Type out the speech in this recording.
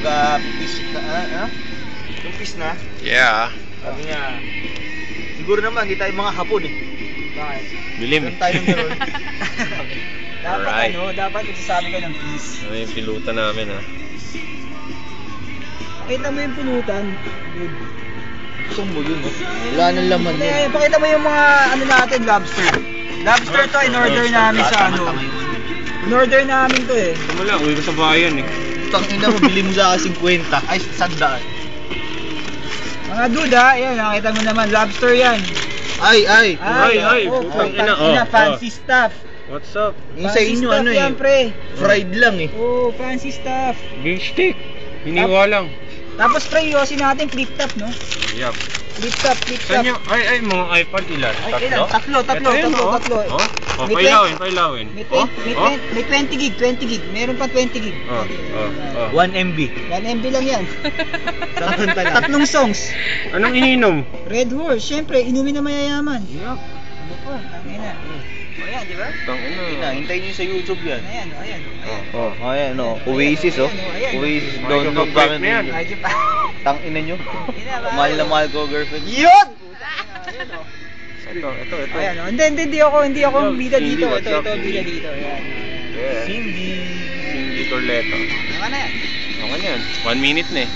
mag-fish na, yung fish na. Yeah. Sabi niya, siguro naman, hindi tayo mga hapon eh. Bakit? Bilim. Doon tayo meron. Dapat Alright. dapat nagsasabi ka ng peace. Ano yung pilutan namin ha? Pakita mo yung pulutan. Good. Gusto mo yun, oh. Wala nang laman yun. Eh, pakita mo yung mga ano natin, lobster. Lobster to, in-order namin sa ano. In-order namin to eh. Ito mo lang, uwi ko sa bayan eh. Tangina mo, bili mo sa akin 50. Ay, 100. Mga duda, yan, nakita mo naman, lobster yan. Ay. Ay, oh, putang ina, fancy stuff. What's up? Yung sa inyo, ano eh. Yan, pre. Fried lang eh. Oh, fancy stuff. Beef steak. Hiniwa lang. Tapos pre, yosin natin flip top, no? Yup. Flip top. Saan yung, mga iPad ilan? Ay, ilan? Tatlo. Ito yun, oh. Oh, May pailawin. May Oh, 20 gig. Meron pa 20 gig. oh. 1 MB. 1 MB lang yan. Sakanta lang. Tatlong songs. Anong ininom? Red Horse, syempre, inumin na mayayaman. Yup. Ano pa? Tangina. O yan, di ba? Ina, hintayin nyo sa YouTube yan. Ayan. Oh, ayan, oh. Oasis, oh. Ayan. Oasis, Michael don't look back Bublé na yan. in Medyo pa. Tangina nyo. Ina, Mahal na mahal ko, girlfriend. Yun! Ito. Ayan, oh. Hindi ako bida Cindy, dito. what's Ito, up, bida Cindy? dito. Ayan. Yeah. Cindy. Cindy Torleto. Tama na yan. Okay na yan. 1 minute na eh.